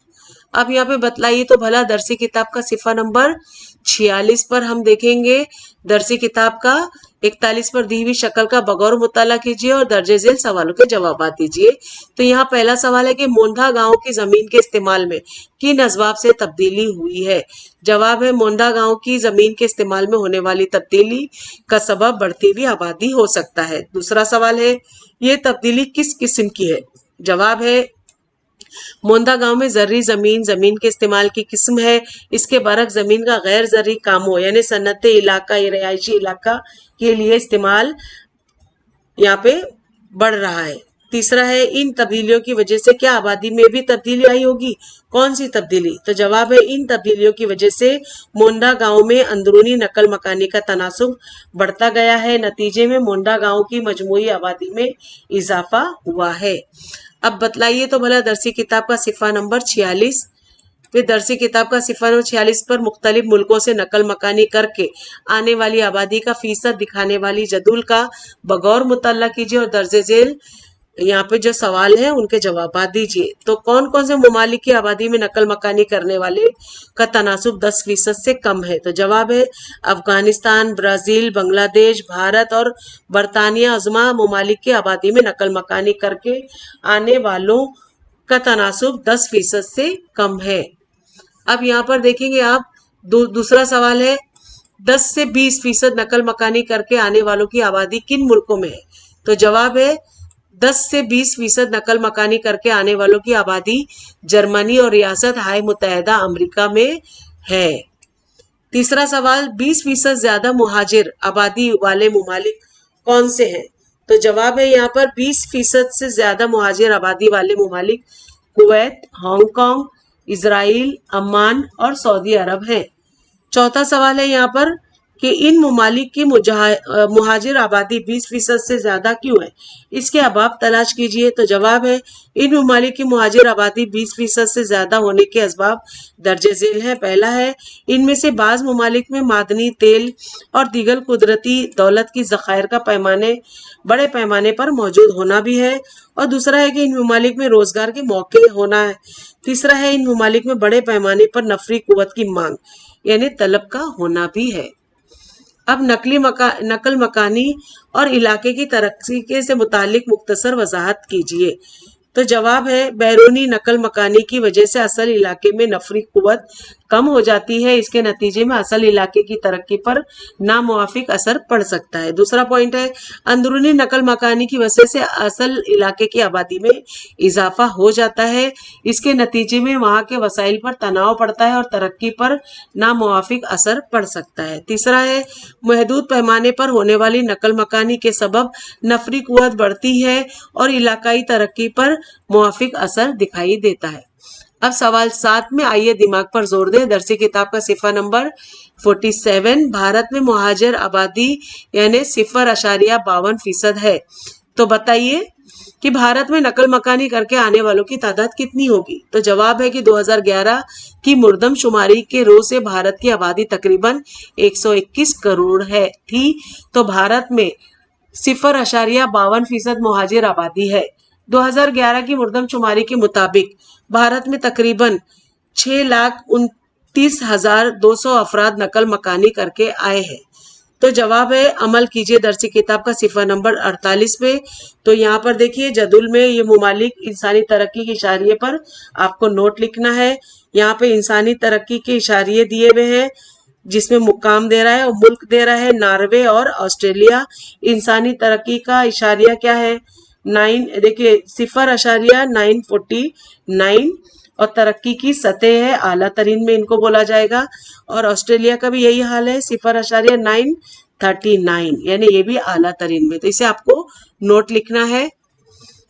Speaker 1: अब यहाँ पे बतलाइए तो भला दरसी किताब का सिफा नंबर 46 पर हम देखेंगे दरसी किताब का 41 पर दी हुई शक्ल का बगौर मुताला कीजिए और दर्जे झेल सवालों के जवाब दीजिए। तो यहाँ पहला सवाल है कि मोंधा गांव की जमीन के इस्तेमाल में किन असबाब से तब्दीली हुई है? जवाब है मोंधा गांव की जमीन के इस्तेमाल में होने वाली तब्दीली का सबब बढ़ती हुई आबादी हो सकता है। दूसरा सवाल है, ये तब्दीली किस किस्म की है? जवाब है मोंदा गांव में जर्री जमीन जमीन के इस्तेमाल की किस्म है, इसके बरक्स जमीन का गैर जर्री कामों यानी सन्नती इलाका या रिहायशी इलाका के लिए इस्तेमाल यहाँ पे बढ़ रहा है। तीसरा है इन तब्दीलियों की वजह से क्या आबादी में भी तब्दीली आई होगी? कौन सी तब्दीली? तो जवाब है इन तब्दीलियों की वजह से मोंडा गांव में अंदरूनी नकल मकानी का तनासुब बढ़ता गया है। नतीजे में मोंडा गांव की मजमूई आबादी में इजाफा हुआ है। अब बतलाइए तो भला दरसी किताब का सिफा नंबर 46। फिर दरसी किताब का सिफा नंबर 46 पर मुख्तलिफ मुल्कों से नकल मकानी करके आने वाली आबादी का फीसद दिखाने वाली जदूल का बगौर मुतल्ला कीजिए और दर्जे झेल यहाँ पे जो सवाल है उनके जवाब दीजिए। तो कौन कौन से ममालिक की आबादी में नकल मकानी करने वाले का तनासुब 10% से कम है? तो जवाब है अफगानिस्तान, ब्राजील, बांग्लादेश, भारत और बरतानिया अजमा ममालिक की आबादी में नकल मकानी करके आने वालों का तनासुब 10% से कम है। अब यहाँ पर देखेंगे आप दूसरा सवाल है 10 से 20% नकल मकानी करके आने वालों की आबादी किन मुल्कों में है? तो जवाब है 10 से 20% नकल मकानी करके आने वालों की आबादी जर्मनी और रियासत हाय मुत्तहिदा अमेरिका में है। तीसरा सवाल 20% ज्यादा मुहाजिर आबादी वाले ममालिक कौन से हैं? तो जवाब है यहाँ पर 20% से ज्यादा मुहाजिर आबादी वाले ममालिक कुवैत, हांगकांग, इजराइल, अम्मान और सऊदी अरब है। चौथा सवाल है यहाँ पर कि इन ममालिक की मुहाजिर आबादी 20% से ज्यादा क्यों है? इसके अबाब तलाश कीजिए। तो जवाब है इन ममालिक की मुहाजिर आबादी 20% से ज्यादा होने के असबाब दर्जे झेल है। पहला है इनमें से बाज ममालिक में मादनी तेल और दीगर कुदरती दौलत की ज़खायर का बड़े पैमाने पर मौजूद होना भी है। और दूसरा है कि इन ममालिक में रोजगार के मौके होना है। तीसरा है इन ममालिक में बड़े पैमाने पर नफरी कुव्वत की मांग यानी तलब का होना भी है। अब नकल मकानी और इलाके की तरक्की से मुतालिक मुख्तसर वजाहत कीजिए। तो जवाब है बैरूनी नकल मकानी की वजह से असल इलाके में नफरी कुव्वत कम हो जाती है। इसके नतीजे में असल इलाके की तरक्की पर नामुवाफिक असर पड़ सकता है। दूसरा पॉइंट है अंदरूनी नकल मकानी की वजह से असल इलाके की आबादी में इजाफा हो जाता है। इसके नतीजे में वहां के वसाइल पर तनाव पड़ता है और तरक्की पर नामुवाफिक असर पड़ सकता है। तीसरा है महदूद पैमाने पर होने वाली नकल मकानी के सबब नफरी कुव्वत बढ़ती है और इलाकाई तरक्की पर मुवाफिक असर दिखाई देता है। अब सवाल 7 में आइए दिमाग पर जोर दें। दरसी किताब का सिफा नंबर 47 भारत में मुहाजिर आबादी यानी 0.52% है। तो बताइए कि भारत में नकल मकानी करके आने वालों की तादाद कितनी होगी? तो जवाब है कि 2011 की मुर्दम शुमारी के रोज से भारत की आबादी तकरीबन 121 करोड़ है थी। तो भारत में 0.52% मुहाजिर आबादी है। 2011 की मुर्दम शुमारी के मुताबिक भारत में तकरीबन 6,29,200 अफराद नकल मकानी करके आए हैं। तो जवाब है अमल कीजिए दरसी किताब का सिफा नंबर 48 पे। तो यहाँ पर देखिए जदुल में ये मुमालिक इंसानी तरक्की के इशारिये पर आपको नोट लिखना है। यहाँ पे इंसानी तरक्की के इशारिये दिए हुए हैं जिसमें मुकाम दे रहा है और मुल्क दे रहा है नॉर्वे और ऑस्ट्रेलिया। इंसानी तरक्की का इशारिया क्या है? 9 देखिए 0.949 और तरक्की की सतह है आला तरीन में इनको बोला जाएगा। और ऑस्ट्रेलिया का भी यही हाल है 0.939 यानी ये भी आला तरीन में। तो इसे आपको नोट लिखना है।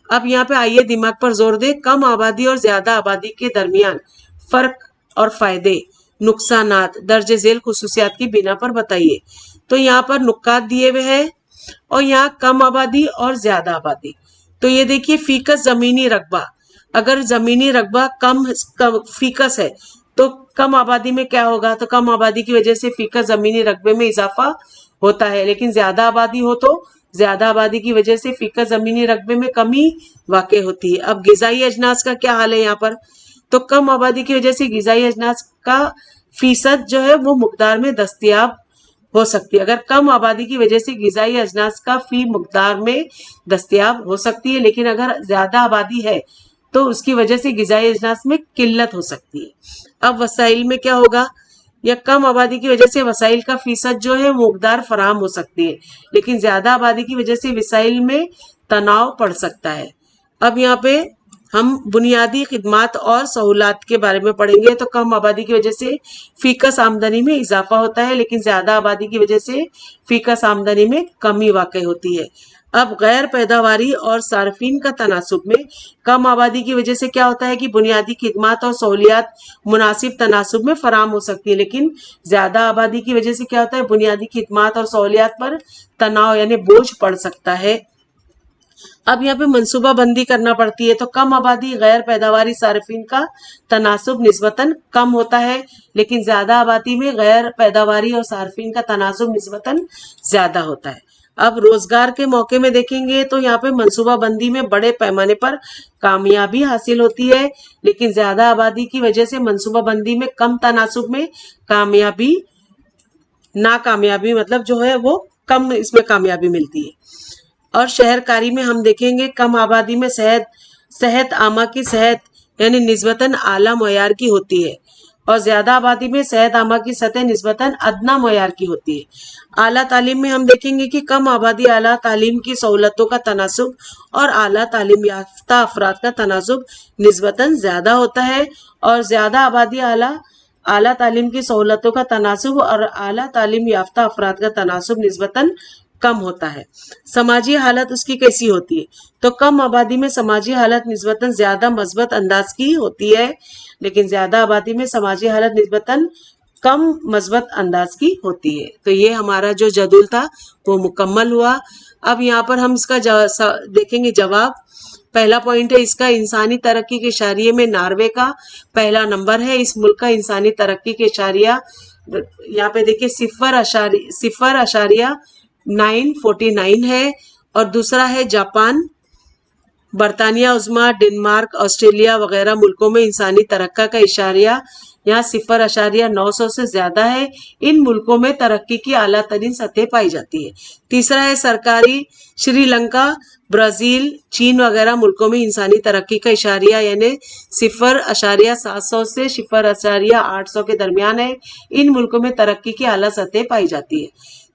Speaker 1: अब यहाँ पे आइए दिमाग पर जोर दे कम आबादी और ज्यादा आबादी के दरमियान फर्क और फायदे नुकसानात दर्जे झेल खुसूसियात की बिना पर बताइए। तो यहाँ पर नुक्कात दिए हुए हैं और यहाँ कम आबादी और ज्यादा आबादी। तो ये देखिए फीकस जमीनी रकबा, अगर जमीनी रकबा कम फीकस है तो कम आबादी में क्या होगा? तो कम आबादी की वजह से फीकस जमीनी रकबे में इजाफा होता है। लेकिन ज्यादा आबादी हो तो ज्यादा आबादी की वजह से फीकस जमीनी रकबे में कमी वाक़ होती है। अब गिजाई अजनास का क्या हाल है यहाँ पर? तो कम आबादी की वजह से गिजाई अजनास का फीसद जो है वो मुकदार में दस्तयाब हो सकती है। अगर कम आबादी की वजह से गिजाई अजनास का फी मुकदार में दस्तयाब हो सकती है। लेकिन अगर ज्यादा आबादी है तो उसकी वजह से गिजाई अजनास में किल्लत हो सकती है। अब वसाइल में क्या होगा? या कम आबादी की वजह से वसाइल का फीसद जो है मुकदार फराहम हो सकती है। लेकिन ज्यादा आबादी की वजह से वसाइल में तनाव पड़ सकता है। अब यहाँ पे हम बुनियादी खिदमात और सहूलात के बारे में पढ़ेंगे। तो कम आबादी की वजह से फीकस आमदनी में इजाफा होता है लेकिन ज्यादा आबादी की वजह से फीकस आमदनी में कमी वाक़ होती है। اب غیر پیداواری اور صارفین کا تناسب میں کم آبادی کی وجہ سے کیا ہوتا ہے کہ بنیادی خدمات اور سہولیات مناسب تناسب میں فراہم ہو سکتی ہے، لیکن زیادہ آبادی کی وجہ سے کیا ہوتا ہے بنیادی خدمات اور سہولیات پر تناؤ یعنی بوجھ پڑ سکتا ہے۔ اب یہاں پہ منصوبہ بندی کرنا پڑتی ہے، تو کم آبادی غیر پیداواری صارفین کا تناسب نسبتاً کم ہوتا ہے، لیکن زیادہ آبادی میں غیر پیداواری اور صارفین کا تناسب نسبتاً زیادہ ہوتا ہے۔ اب روزگار کے موقع میں دیکھیں گے تو یہاں پہ منصوبہ بندی میں بڑے پیمانے پر کامیابی حاصل ہوتی ہے، لیکن زیادہ آبادی کی وجہ سے منصوبہ بندی میں کم تناسب میں ناکامیابی مطلب جو ہے وہ کم اس میں کامیابی ملتی ہے۔ اور شہر کاری میں ہم دیکھیں گے کم آبادی میں صحت عامہ کی صحت یعنی نسبتاً اعلیٰ معیار کی ہوتی ہے، اور زیادہ آبادی میں صحت عامہ کی سطح نسبتاً ادنیٰ معیار کی ہوتی ہے۔ اعلیٰ تعلیم میں ہم دیکھیں گے کہ کم آبادی اعلیٰ تعلیم کی سہولتوں کا تناسب اور اعلیٰ تعلیم یافتہ افراد کا تناسب نسبتاً زیادہ ہوتا ہے، اور زیادہ آبادی اعلیٰ تعلیم کی سہولتوں کا تناسب اور اعلیٰ تعلیم یافتہ افراد کا تناسب نسبتاً کم ہوتا ہے۔ سماجی حالت اس کی کیسی ہوتی ہے؟ تو کم آبادی میں سماجی حالت نسبتاً زیادہ مثبت انداز کی ہوتی ہے، لیکن زیادہ آبادی میں سماجی حالت نسبتاً کم مثبت انداز کی ہوتی ہے۔ تو یہ ہمارا جو جدول تھا وہ مکمل ہوا۔ اب یہاں پر ہم اس کا دیکھیں گے جواب۔ پہلا پوائنٹ ہے اس کا انسانی ترقی کے اشاریے میں ناروے کا پہلا نمبر ہے۔ اس ملک کا انسانی ترقی کے اشاریہ یہاں پہ دیکھیں 0.949 ہے، اور دوسرا ہے جاپان، برطانیہ عظمیٰ، ڈنمارک، آسٹریلیا وغیرہ ملکوں میں انسانی ترقی کا اشاریہ یہاں 0.900 سے زیادہ ہے۔ ان ملکوں میں ترقی کی اعلیٰ ترین سطح پائی جاتی ہے۔ تیسرا ہے سرکاری شری لنکا، برازیل، چین وغیرہ ملکوں میں انسانی ترقی کا اشاریہ یعنی 0.700 سے 0.800 کے درمیان ہے۔ ان ملکوں میں ترقی کی اعلیٰ سطح پائی جاتی ہے۔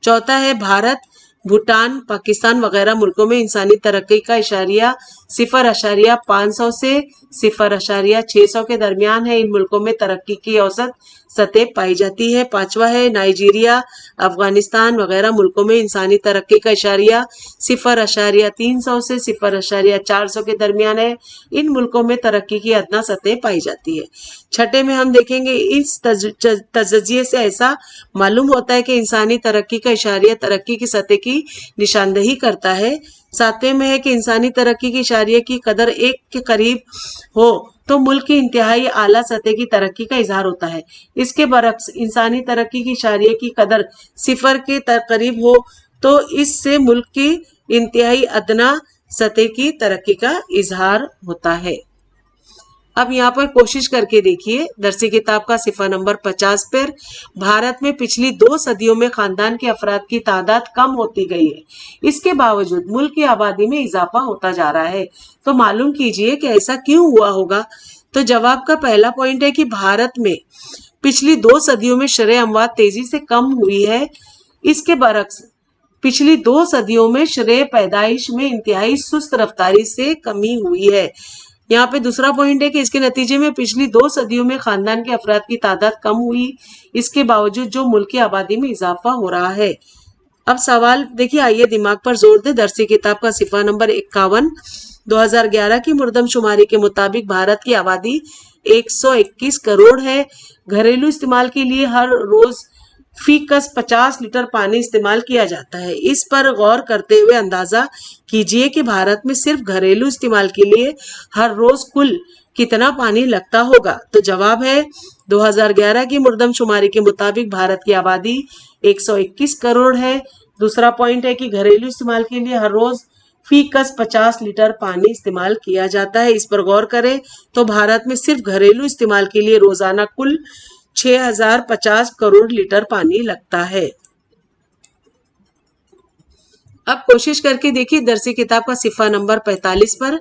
Speaker 1: چوتھا ہے بھارت، بھوٹان، پاکستان وغیرہ ملکوں میں انسانی ترقی کا اشاریہ 0.500 سے 0.600 کے درمیان ہے۔ ان ملکوں میں ترقی کی اوسط سطح پائی جاتی ہے۔ پانچواں ہے نائجیریا، افغانستان وغیرہ ملکوں میں انسانی ترقی کا اشاریہ 0.300 سے 0.400 کے درمیان ہے۔ ان ملکوں میں ترقی کی ادنیٰ سطح پائی جاتی ہے۔ چھٹے میں ہم دیکھیں گے اس تجزیے سے ایسا معلوم ہوتا ہے کہ انسانی ترقی کا اشاریہ ترقی کی سطح کی نشاندہی کرتا ہے۔ ساتویں میں ہے کہ انسانی ترقی کی اشاریہ کی قدر 1 کے قریب ہو تو ملک کی انتہائی اعلیٰ سطح کی ترقی کا اظہار ہوتا ہے۔ اس کے برعکس انسانی ترقی کی اشاریہ کی قدر 0 کے قریب ہو تو اس سے ملک کی انتہائی ادنیٰ سطح کی ترقی کا اظہار ہوتا ہے۔ اب یہاں پر کوشش کر کے دیکھیے درسی کتاب کا صفحہ نمبر 50 پر، بھارت میں پچھلی 2 صدیوں میں خاندان کے افراد کی تعداد کم ہوتی گئی ہے، اس کے باوجود ملک کی آبادی میں اضافہ ہوتا جا رہا ہے، تو معلوم کیجئے کہ ایسا کیوں ہوا ہوگا۔ تو جواب کا پہلا پوائنٹ ہے کہ بھارت میں پچھلی 2 صدیوں میں شرح اموات تیزی سے کم ہوئی ہے، اس کے برعکس پچھلی 2 صدیوں میں شرح پیدائش میں انتہائی سست رفتاری سے کمی ہوئی ہے۔ یہاں پہ دوسرا پوائنٹ ہے کہ اس کے نتیجے میں پچھلی 2 صدیوں میں خاندان کے افراد کی تعداد کم ہوئی، اس کے باوجود جو ملک کی آبادی میں اضافہ ہو رہا ہے۔ اب سوال دیکھیے، آئیے دماغ پر زور دے۔ درسی کتاب کا صفحہ نمبر 51، 2011 کی مردم شماری کے مطابق بھارت کی آبادی 121 کروڑ ہے۔ گھریلو استعمال کے لیے ہر روز فی کس 50 لیٹر پانی استعمال کیا جاتا ہے۔ اس پر غور کرتے ہوئے اندازہ کیجئے کہ بھارت میں صرف گھریلو استعمال کے لیے ہر روز کل کتنا پانی لگتا ہوگا۔ تو جواب ہے 2011 کی مردم شماری کے مطابق بھارت کی آبادی 121 کروڑ ہے۔ دوسرا پوائنٹ ہے کہ گھریلو استعمال کے لیے ہر روز فی کس 50 لیٹر پانی استعمال کیا جاتا ہے۔ اس پر غور کریں تو بھارت میں صرف گھریلو استعمال کے لیے روزانہ کل 6050 کروڑ لیٹر پانی لگتا ہے۔ اب کوشش کر کے دیکھیے درسی کتاب کا صفحہ نمبر 45 پر،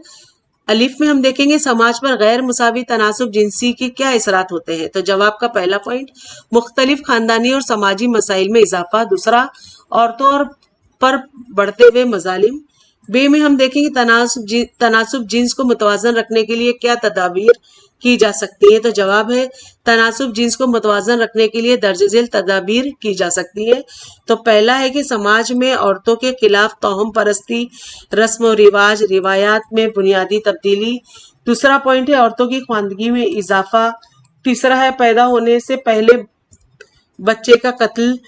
Speaker 1: الف میں ہم دیکھیں گے سماج پر غیر مساوی تناسب جنسی کے کیا اثرات ہوتے ہیں۔ تو جواب کا پہلا پوائنٹ مختلف خاندانی اور سماجی مسائل میں اضافہ۔ دوسرا عورتوں پر بڑھتے ہوئے مظالم۔ बे में हम देखेंगे तनासुब जिन्स को मुतवाजन रखने के लिए क्या तदाबीर की जा सकती है। तो जवाब है तनासुब जिन्स को मुतवाजन रखने के लिए दर्ज झेल तदाबीर की जा सकती है। तो पहला है कि समाज में औरतों के खिलाफ तोहम परस्ती, रस्म और रिवाज, रिवायात में बुनियादी तब्दीली। दूसरा पॉइंट है औरतों की ख्वानदगी में इजाफा। तीसरा है पैदा होने से पहले बच्चे का कत्ल,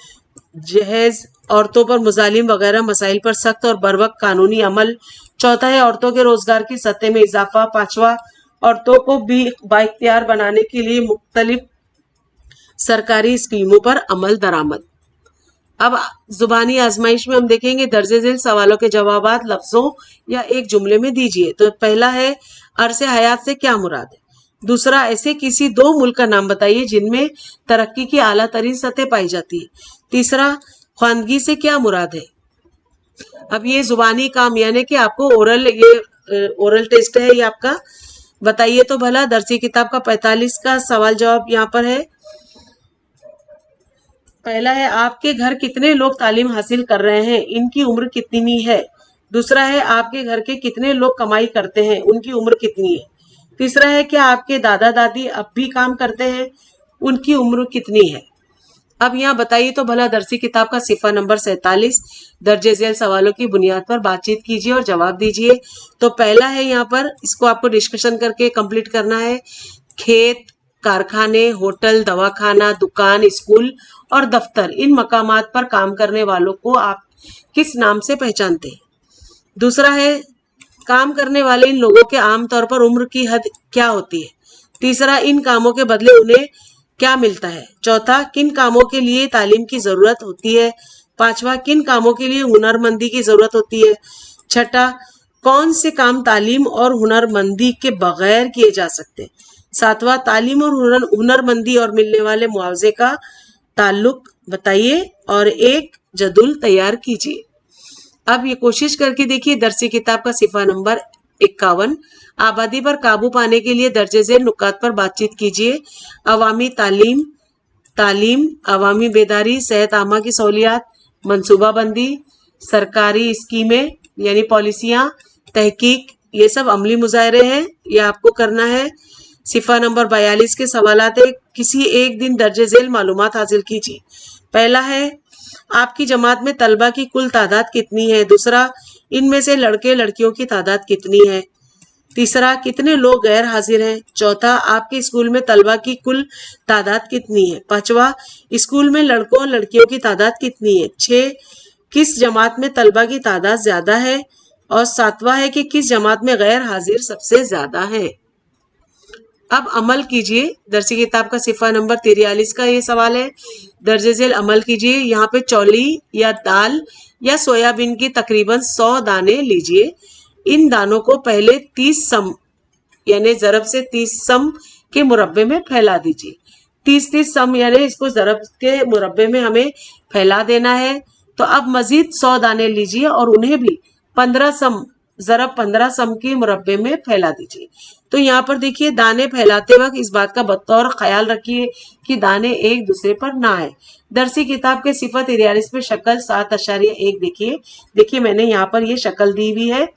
Speaker 1: जहेज, औरतों पर मुजालिम वगैरह मसाइल पर सख्त और बरवक्त कानूनी अमल। चौथा है औरतों के रोजगार की सतह में इजाफा। पांचवा, औरतों को भी बाइख्तियार बनाने के लिए मुख्तलिफ सरकारी स्कीमों पर अमल दरामद। अब जुबानी आजमाइश में हम देखेंगे दर्जे झेल सवालों के जवाबात लफ्जों या एक जुमले में दीजिए। तो पहला है अरसे हयात से क्या मुराद है। दूसरा, ऐसे किसी दो मुल्क का नाम बताइए जिनमें तरक्की की आला तरीन सतह पाई जाती है। तीसरा, ख्वानगी से क्या मुराद है। अब ये जुबानी काम यानी कि आपको ओरल टेस्ट है ये आपका, बताइए तो भला। दरसी किताब का 45 का सवाल जवाब यहाँ पर है। पहला है आपके घर कितने लोग तालीम हासिल कर रहे हैं, इनकी उम्र कितनी है। दूसरा है आपके घर के कितने लोग कमाई करते हैं, उनकी उम्र कितनी है। तीसरा है क्या आपके दादा दादी अब भी काम करते हैं, उनकी उम्र कितनी है। अब यहाँ बताइए तो भला दरसी किताब का सिफा नंबर 47 दर्जे झेल सवालों की बुनियाद पर बातचीत कीजिए और जवाब दीजिए। तो पहला है यहाँ पर, इसको आपको डिस्कशन करके कंप्लीट करना है। खेत, कारखाने, होटल, दवाखाना, दुकान, स्कूल और दफ्तर, इन मकामात पर काम करने वालों को आप किस नाम से पहचानते हैं। दूसरा है काम करने वाले इन लोगों के आमतौर पर उम्र की हद क्या होती है। तीसरा, इन कामों के बदले उन्हें क्या मिलता है। चौथा, किन कामों के लिए तालीम की जरूरत होती है। पांचवा, किन कामों के लिए हुनरमंदी की जरूरत होती है। छठा, कौन से काम तालीम और हुनरमंदी के बगैर किए जा सकते हैं। सातवां, तालीम और हुनरमंदी और मिलने वाले मुआवजे का ताल्लुक बताइए और एक जदुल तैयार कीजिए। अब ये कोशिश करके देखिए दरसी किताब का सिफा नंबर 51 आबादी पर काबू पाने के लिए दर्जे झेल नुकात पर बातचीत कीजिए। अवामी तालीम, अवामी बेदारी, सेहत आमा की सहूलियात, मनसूबाबंदी, सरकारी स्कीमें यानी पॉलिसियां, तहकीक, ये सब अमली मुजाहरे हैं, ये आपको करना है। सिफा नंबर 42 के सवालात है किसी एक दिन दर्जे झेल मालूमात हासिल कीजिए। पहला है आपकी जमात में तलबा की कुल तादाद कितनी है। दूसरा, इनमें से लड़के लड़कियों की तादाद कितनी है। तीसरा, कितने लोग गैर हाजिर हैं। चौथा, आपके स्कूल में तलबा की कुल तादाद कितनी है। पांचवा, स्कूल में लड़कों और लड़कियों की तादाद कितनी है। 6, किस जमात में तलबा की तादाद ज्यादा है। और सातवां है कि किस जमात में गैर हाजिर सबसे ज्यादा है। अब अमल कीजिए। दरसी किताब का सिफा नंबर 43 का ये सवाल है, दर्जे झेल अमल कीजिए। यहाँ पे चौली या दाल या सोयाबीन की तकरीबन 100 दाने लीजिए। इन दानों को पहले 30 सम यानी जरब से 30 सम के मुरब्बे में फैला दीजिए। 30 सम यानी इसको जरब के मुरब्बे में हमें फैला देना है। तो अब मजीद 100 दाने लीजिए और उन्हें भी 15 सम जरब 15 सम के मुरब्बे में फैला दीजिए। तो यहाँ पर देखिए दाने फैलाते वक्त इस बात का बतौर ख्याल रखिए कि दाने एक दूसरे पर ना आए। दरसी किताब के सिफा 43 में शक्ल 7.1 देखिए मैंने यहाँ पर ये शक्ल दी हुई है,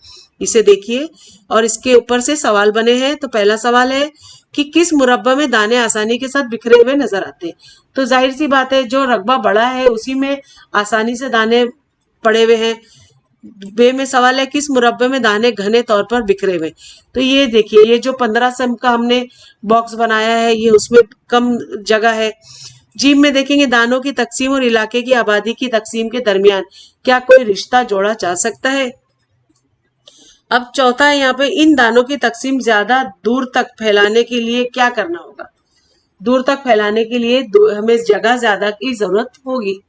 Speaker 1: इसे देखिए और इसके ऊपर से सवाल बने हैं। तो पहला सवाल है कि किस मुरब्बा में दाने आसानी के साथ बिखरे हुए नजर आते हैं। तो जाहिर सी बात है जो रकबा बड़ा है उसी में आसानी से दाने पड़े हुए हैं। बे में सवाल है किस मुरब्बे में दाने घने तौर पर बिखरे हुए। तो ये देखिए ये जो 15 सम का हमने बॉक्स बनाया है ये उसमें कम जगह है। जीम में देखेंगे दानों की तकसीम और इलाके की आबादी की तकसीम के दरमियान क्या कोई रिश्ता जोड़ा जा सकता है। अब चौथा है यहाँ पे इन दानों की तकसीम ज्यादा दूर तक फैलाने के लिए क्या करना होगा। दूर तक फैलाने के लिए हमें जगह ज्यादा की जरूरत होगी।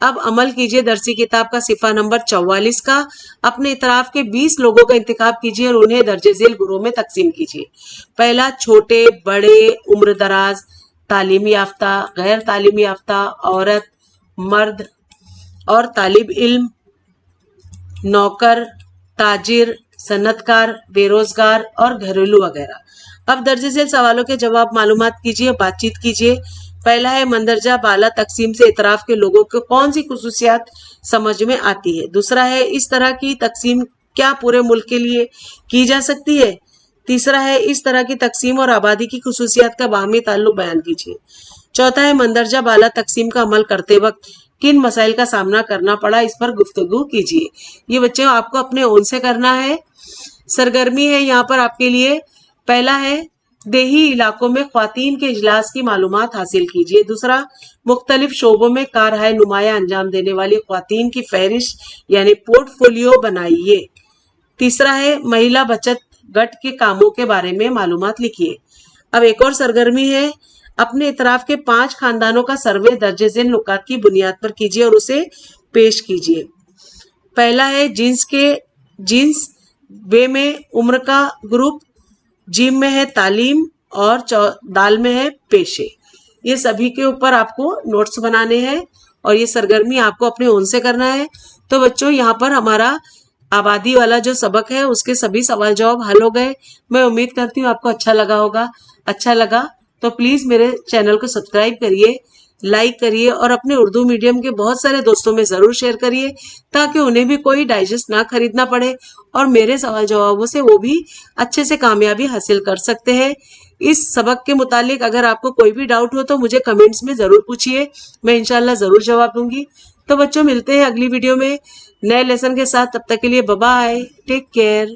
Speaker 1: अब अमल कीजिए दरसी किताब का सिफा नंबर 44 का। अपने इतराफ के 20 लोगों का इंतखाब कीजिए और उन्हें दर्जे झेल ग्रुप में तकसीम कीजिए। पहला, छोटे, बड़े, उम्र दराज, तालीम याफ्ता, गैर तालीम याफ्ता, औरत, मर्द और तालिब इल्म, नौकर, ताजिर, सन्नतकार, बेरोजगार और घरेलू वगैरह। अब दर्जे झेल सवालों के जवाब मालूमात कीजिए, बातचीत कीजिए। पहला है मंदरजा बाला तकसीम से इतराफ के लोगों को कौन सी खुसूसियात समझ में आती है। दूसरा है इस तरह की तकसीम کیا پورے ملک کے لیے کی جا سکتی ہے؟ تیسرا ہے اس طرح کی تقسیم اور آبادی کی خصوصیات کا باہمی تعلق بیان کیجیے۔ چوتھا ہے مندرجہ بالا تقسیم کا عمل کرتے وقت کن مسائل کا سامنا کرنا پڑا، اس پر گفتگو کیجیے۔ یہ بچوں آپ کو اپنے اون سے کرنا ہے۔ سرگرمی ہے یہاں پر آپ کے لیے، پہلا ہے دیہی علاقوں میں خواتین کے اجلاس کی معلومات حاصل کیجیے۔ دوسرا، مختلف شعبوں میں کارہائے نمایاں انجام دینے والی خواتین کی فہرست یعنی پورٹ فولیو بنائیے۔ تیسرا ہے مہیلا بچت گٹ کے کاموں کے بارے میں معلومات لکھیے۔ اب ایک اور سرگرمی ہے، اپنے اطراف کے 5 خاندانوں کا سروے درج ذیل نکات کی بنیاد پر کیجیے اور اسے پیش کیجیے۔ پہلا ہے جنس، بے میں عمر کا گروپ، جیم میں ہے تعلیم اور دال میں ہے پیشے۔ یہ سبھی کے اوپر آپ کو نوٹس بنانے ہیں اور یہ سرگرمی آپ کو اپنے اون سے کرنا ہے۔ تو بچوں یہاں پر ہمارا آبادی والا جو سبق ہے اس کے سبھی سوال جواب حل ہو گئے۔ میں امید کرتی ہوں آپ کو اچھا لگا ہوگا۔ اچھا لگا تو پلیز میرے چینل کو سبسکرائب کریے، لائک کریے اور اپنے اردو میڈیم کے بہت سارے دوستوں میں ضرور شیئر کریے تاکہ انہیں بھی کوئی ڈائجسٹ نہ خریدنا پڑے اور میرے سوال جوابوں سے وہ بھی اچھے سے کامیابی حاصل کر سکتے ہیں۔ اس سبق کے متعلق اگر آپ کو کوئی بھی ڈاؤٹ ہو تو مجھے کمنٹس میں ضرور پوچھیے، میں انشاءاللہ ضرور جواب دوں گی۔ تو بچوں ملتے ہیں اگلی ویڈیو میں نئے لیسن کے ساتھ، تب تک کے لیے بائے، ٹیک کیئر۔